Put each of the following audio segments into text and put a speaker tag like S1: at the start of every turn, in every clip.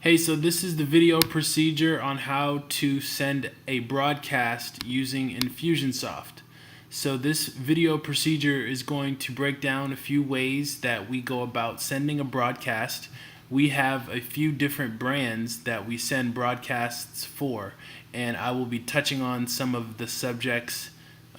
S1: Hey, so this is the video procedure on how to send a broadcast using Infusionsoft. So this video procedure is going to break down a few ways that we go about sending a broadcast. We have a few different brands that we send broadcasts for, and I will be touching on some of the subjects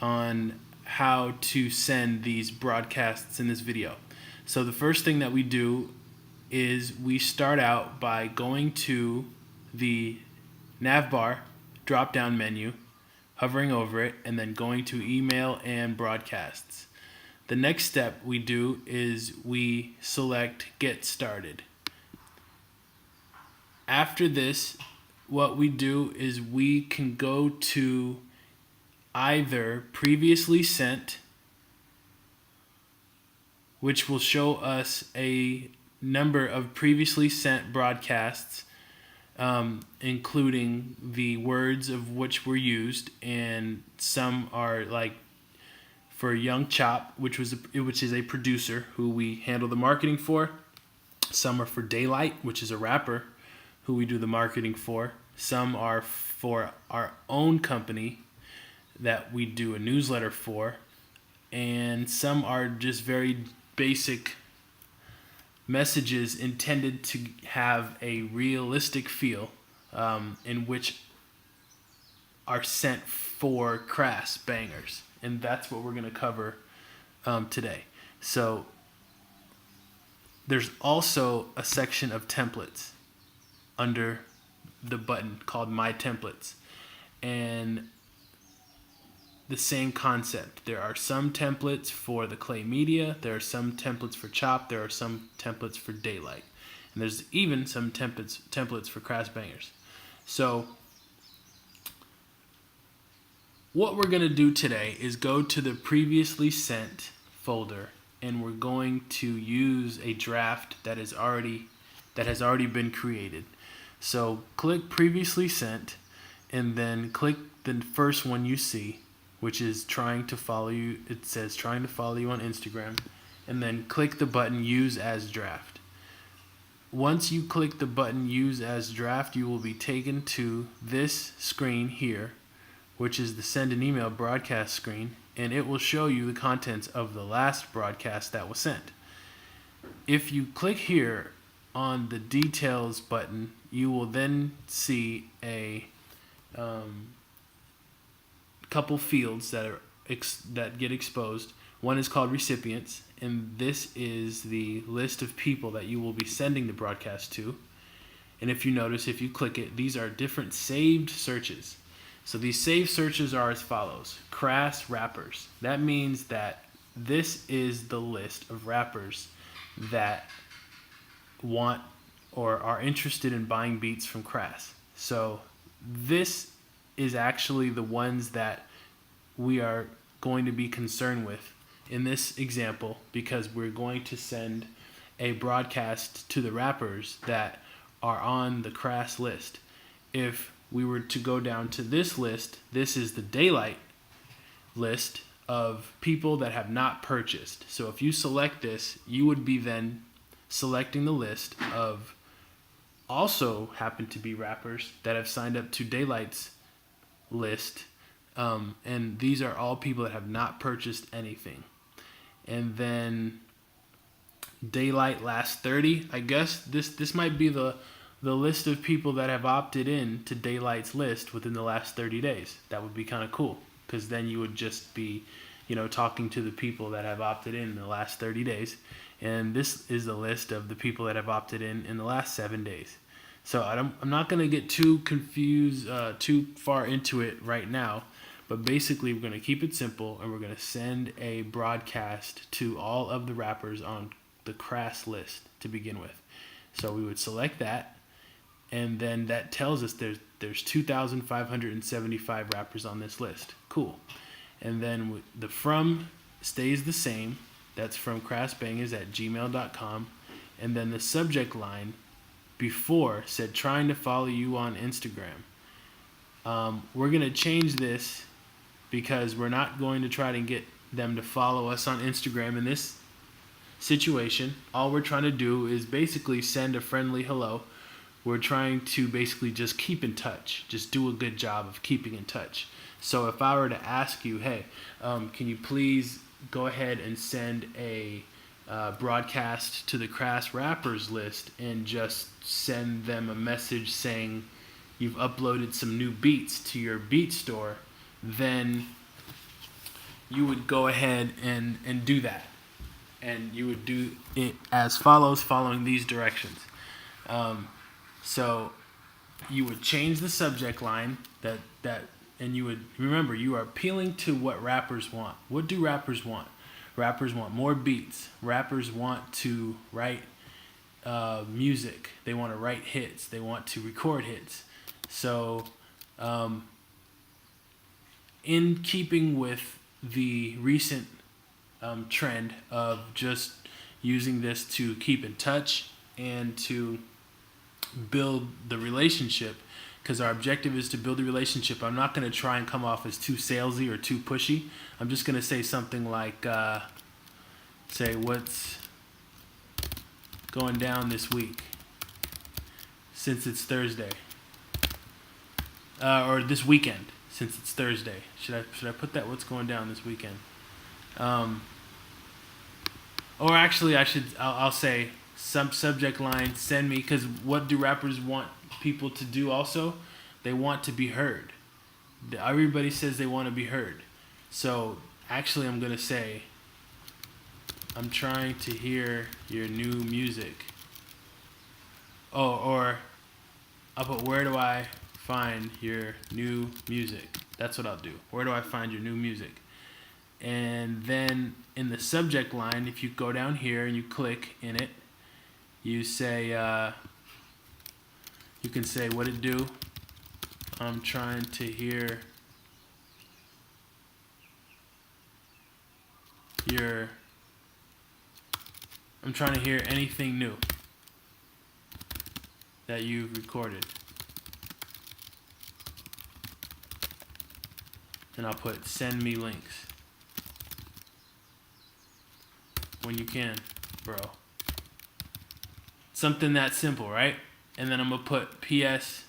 S1: on how to send these broadcasts in this video. So the first thing that we do is we start out by going to the navbar drop down menu, hovering over it, and then going to email and broadcasts. The next step we do is we select get started. After this, what we do is we can go to either previously sent, which will show us a number of previously sent broadcasts, including the words of which were used, and some are like for Young Chop, which is a producer who we handle the marketing for. Some are for Daylight, which is a rapper who we do the marketing for. Some are for our own company that we do a newsletter for, and some are just very basic messages intended to have a realistic feel, in which are sent for crass bangers, and that's what we're going to cover today. So there's also a section of templates under the button called My Templates, and the same concept. There are some templates for the Clay Media, there are some templates for Chop, there are some templates for Daylight, and there's even some templates for Crass Bangers. So what we're going to do today is go to the previously sent folder, and we're going to use a draft that has already been created. So click previously sent, and then click the first one you see, which is trying to follow you. It says trying to follow you on Instagram, and then click the button use as draft. Once you click the button use as draft, you will be taken to this screen here, which is the send an email broadcast screen, and it will show you the contents of the last broadcast that was sent. If you click here on the details button, you will then see a couple fields that get exposed. One is called recipients, and this is the list of people that you will be sending the broadcast to. And if you notice, if you click it, these are different saved searches. So these saved searches are as follows: Crass Rappers. That means that this is the list of rappers that want or are interested in buying beats from Crass. So this is actually the ones that we are going to be concerned with in this example, because we're going to send a broadcast to the rappers that are on the Crass list. If we were to go down to this list, this is the Daylight list of people that have not purchased. So if you select this, you would be then selecting the list of also happen to be rappers that have signed up to Daylight's list, and these are all people that have not purchased anything. And then Daylight last 30, I guess this might be the list of people that have opted in to Daylight's list within the last 30 days. That would be kind of cool, because then you would just be, talking to the people that have opted in the last 30 days. And this is the list of the people that have opted in the last 7 days. So I'm not going to get too confused, too far into it right now, but basically we're going to keep it simple, and we're going to send a broadcast to all of the rappers on the Crass list to begin with. So we would select that, and then that tells us there's 2,575 rappers on this list. Cool. And then the from stays the same. That's from crassbangers@gmail.com. And then the subject line before said trying to follow you on Instagram. We're going to change this because we're not going to try to get them to follow us on Instagram in this situation. All we're trying to do is basically send a friendly hello we're trying to basically just keep in touch, just do a good job of keeping in touch. So if I were to ask you, hey, can you please go ahead and send a broadcast to the Crass Rappers list and just send them a message saying you've uploaded some new beats to your beat store, then you would go ahead and do that. And you would do it as follows, following these directions. So you would change the subject line and you would remember you are appealing to what rappers want. What do rappers want? Rappers want more beats. Rappers want to write music. They want to write hits. They want to record hits. So, in keeping with the recent trend of just using this to keep in touch and to build the relationship, because our objective is to build a relationship. I'm not going to try and come off as too salesy or too pushy. I'm just going to say something like, say, what's going down this week since it's Thursday, or this weekend since it's Thursday. Should I put that? What's going down this weekend? Or actually, I'll say some subject line. Send me, because what do rappers want people to do? Also, they want to be heard. Everybody says they want to be heard. So actually, I'm gonna say, I'm trying to hear your new music. Oh, or I'll put, where do I find your new music? That's what I'll do. Where do I find your new music? And then in the subject line, if you go down here and you click in it, you say, you can say, what it do? I'm trying to hear I'm trying to hear anything new that you've recorded. And I'll put, send me links when you can, bro. Something that simple, right? And then I'm gonna put PS.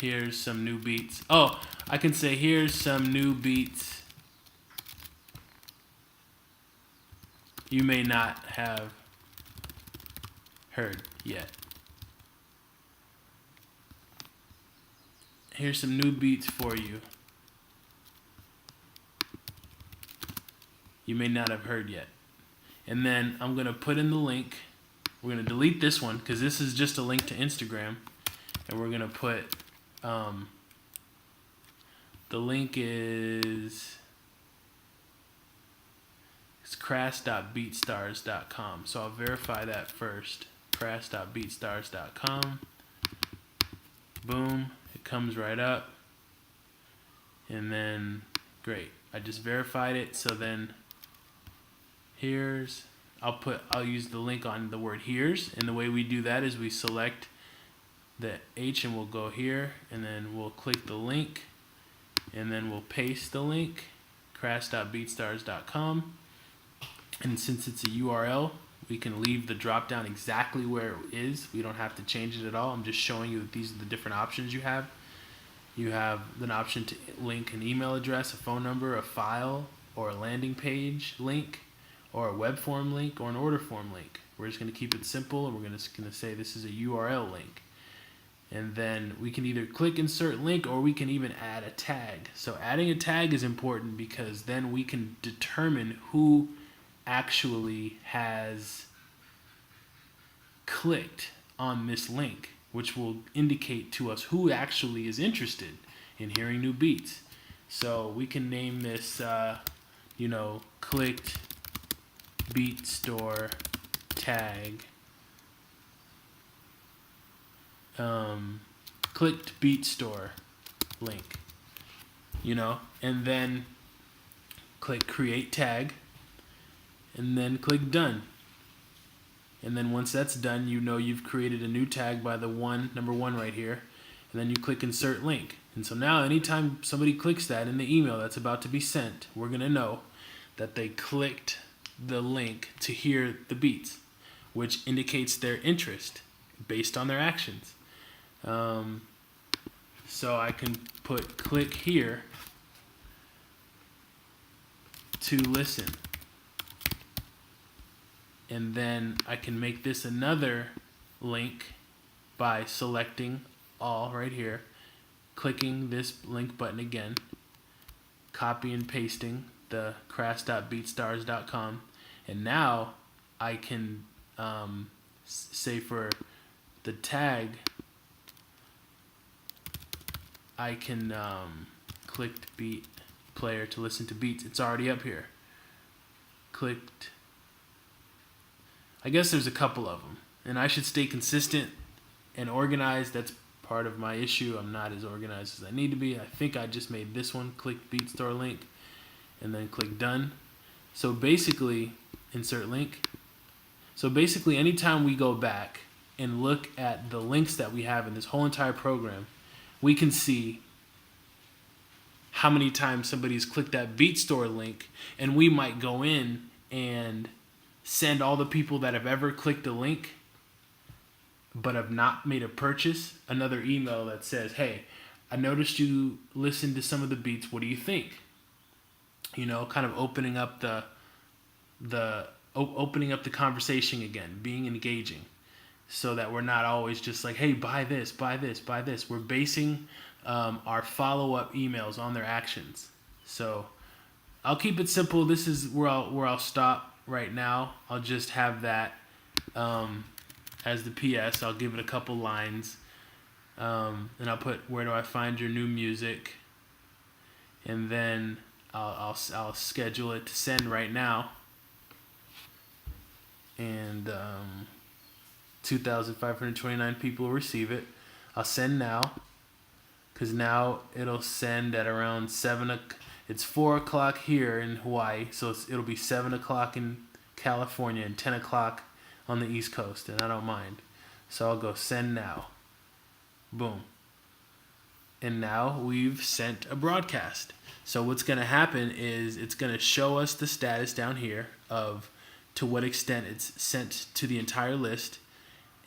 S1: Here's some new beats. Oh, I can say, here's some new beats you may not have heard yet. Here's some new beats for you may not have heard yet. And then I'm going to put in the link. We're going to delete this one because this is just a link to Instagram. And we're going to put, the link is, it's crass.beatstars.com. So I'll verify that first. crass.beatstars.com. Boom. It comes right up. And then, great. I just verified it. So then, here's, I'll use the link on the word here's. And the way we do that is we select the H and we'll go here. And then we'll click the link. And then we'll paste the link. crass.beatstars.com. And since it's a URL, we can leave the drop down exactly where it is. We don't have to change it at all. I'm just showing you that these are the different options you have. You have an option to link an email address, a phone number, a file, or a landing page link, or a web form link, or an order form link. We're just going to keep it simple, and we're just going to say this is a URL link. And then we can either click insert link, or we can even add a tag. So adding a tag is important because then we can determine who actually has clicked on this link, which will indicate to us who actually is interested in hearing new beats. So we can name this, clicked beat store tag, clicked beat store link, and then click create tag, and then click done. And then once that's done, you've created a new tag by the number one right here. And then you click insert link. And so now anytime somebody clicks that in the email that's about to be sent, we're going to know that they clicked the link to hear the beats, which indicates their interest based on their actions. So I can put click here to listen. And then I can make this another link by selecting all right here, clicking this link button again, copy and pasting the crash.beatstars.com, and now I can say for the tag, I can click beat player to listen to beats. It's already up here. Clicked. I guess there's a couple of them, and I should stay consistent and organized. That's part of my issue. I'm not as organized as I need to be. I think I just made this one, click BeatStore link, and then click done. So basically, insert link. So basically, anytime we go back and look at the links that we have in this whole entire program, we can see how many times somebody's clicked that BeatStore link, and we might go in and send all the people that have ever clicked a link but have not made a purchase another email that says, hey, I noticed you listened to some of the beats. What do you think? You know, kind of opening up the conversation again, being engaging, so that we're not always just like, hey, buy this, buy this, buy this. We're basing our follow-up emails on their actions. So I'll keep it simple. This is where I'll stop right now. I'll just have that as the PS. I'll give it a couple lines, and I'll put, where do I find your new music, and then I'll schedule it to send right now, and 2,529 people will receive it. I'll send now, because now it'll send at around 7. It's 4 o'clock here in Hawaii, so it'll be 7 o'clock in California and 10 o'clock on the East Coast, and I don't mind. So I'll go send now. Boom. And now we've sent a broadcast. So what's going to happen is it's going to show us the status down here of to what extent it's sent to the entire list,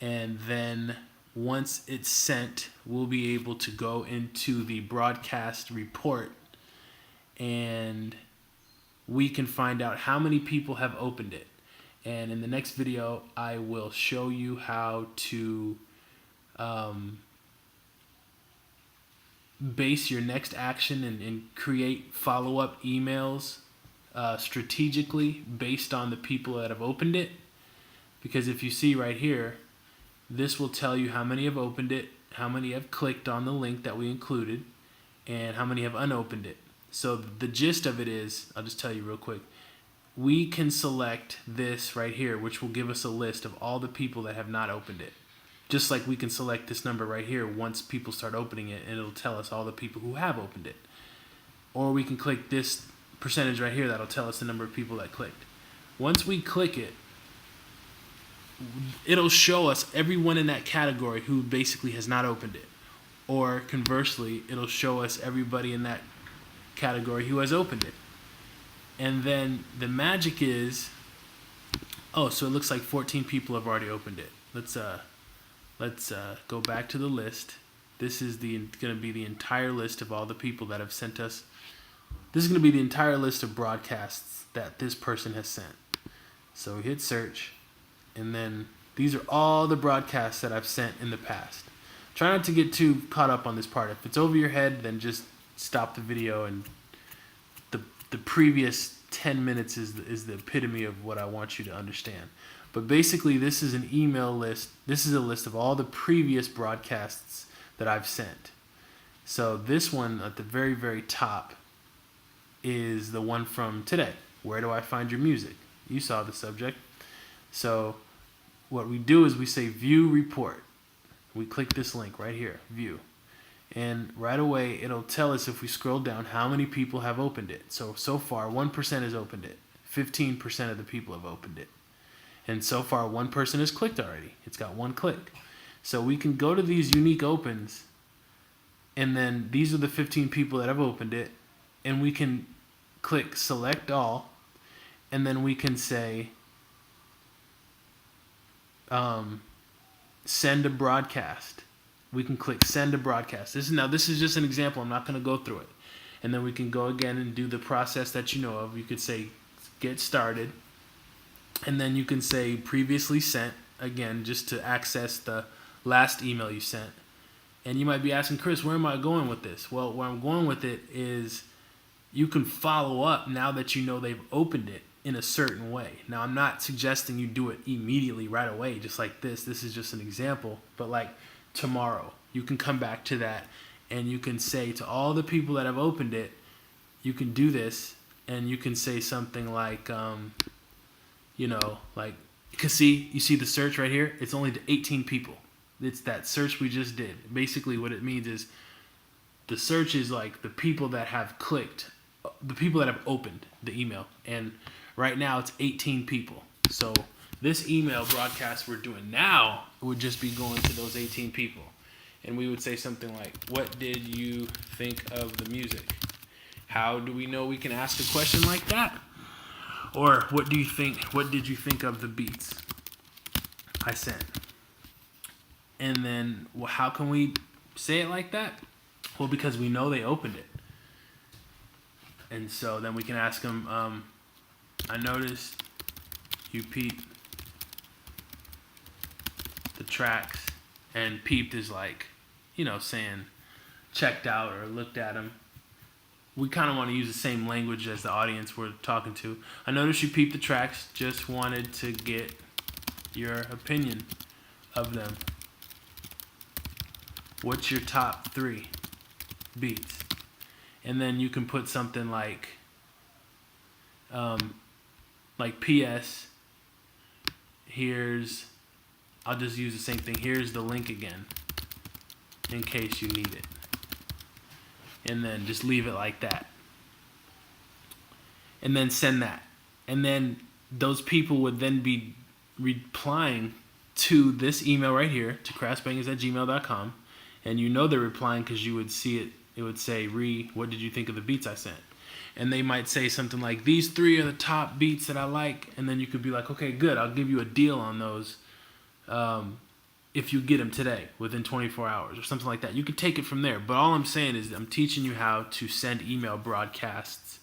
S1: and then once it's sent, we'll be able to go into the broadcast report, and we can find out how many people have opened it. And in the next video, I will show you how to base your next action and create follow-up emails strategically based on the people that have opened it. Because if you see right here, this will tell you how many have opened it, how many have clicked on the link that we included, and how many have unopened it. So the gist of it is, I'll just tell you real quick, we can select this right here, which will give us a list of all the people that have not opened it. Just like we can select this number right here once people start opening it, and it'll tell us all the people who have opened it. Or we can click this percentage right here that'll tell us the number of people that clicked. Once we click it, it'll show us everyone in that category who basically has not opened it. Or conversely, it'll show us everybody in that category who has opened it. And then the magic is, oh, so it looks like 14 people have already opened it. Let's go back to the list. This is going to be the entire list of all the people that have sent us. This is going to be the entire list of broadcasts that this person has sent. So we hit search, and then these are all the broadcasts that I've sent in the past. Try not to get too caught up on this part. If it's over your head, then just stop the video, and the previous 10 minutes is the epitome of what I want you to understand. But basically, this is an email list. This is a list of all the previous broadcasts that I've sent. So this one at the very, very top is the one from today. Where do I find your music? You saw the subject. So what we do is we say view report. We click this link right here, view. And right away, it'll tell us, if we scroll down, how many people have opened it. So far, 1% has opened it. 15% of the people have opened it. And so far, one person has clicked already. It's got one click. So we can go to these unique opens, and then these are the 15 people that have opened it, and we can click select all, and then we can say, send a broadcast. We can click send a broadcast. This is just an example. I'm not going to go through it. And then we can go again and do the process that you know of. You could say get started. And then you can say previously sent, again, just to access the last email you sent. And you might be asking, Chris, where am I going with this? Well, where I'm going with it is you can follow up now that you know they've opened it in a certain way. Now, I'm not suggesting you do it immediately right away, just like this. This is just an example. But like tomorrow, you can come back to that and you can say to all the people that have opened it, you can do this, and you can say something like, because you see the search right here? It's only to 18 people. It's that search we just did. Basically, what it means is the search is like the people that have clicked, the people that have opened the email. And right now, it's 18 people. So this email broadcast we're doing now would just be going to those 18 people. And we would say something like, what did you think of the music? How do we know we can ask a question like that? Or what did you think of the beats I sent? And then, well, how can we say it like that? Well, because we know they opened it. And so then we can ask them, I noticed you peeped the tracks. And peeped is like, saying checked out or looked at them. We kind of want to use the same language as the audience we're talking to. I noticed you peeped the tracks. Just wanted to get your opinion of them. What's your top 3 beats? And then you can put something like P.S. I'll just use the same thing. Here's the link again, in case you need it. And then just leave it like that. And then send that. And then those people would then be replying to this email right here, to crassbangers@gmail.com. And they're replying because you would see it. It would say, what did you think of the beats I sent? And they might say something like, these 3 are the top beats that I like. And then you could be like, okay, good. I'll give you a deal on those. If you get them today within 24 hours or something like that. You can take it from there. But all I'm saying is I'm teaching you how to send email broadcasts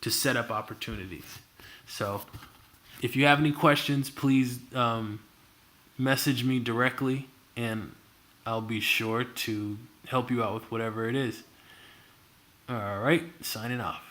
S1: to set up opportunities. So if you have any questions, please message me directly and I'll be sure to help you out with whatever it is. All right, signing off.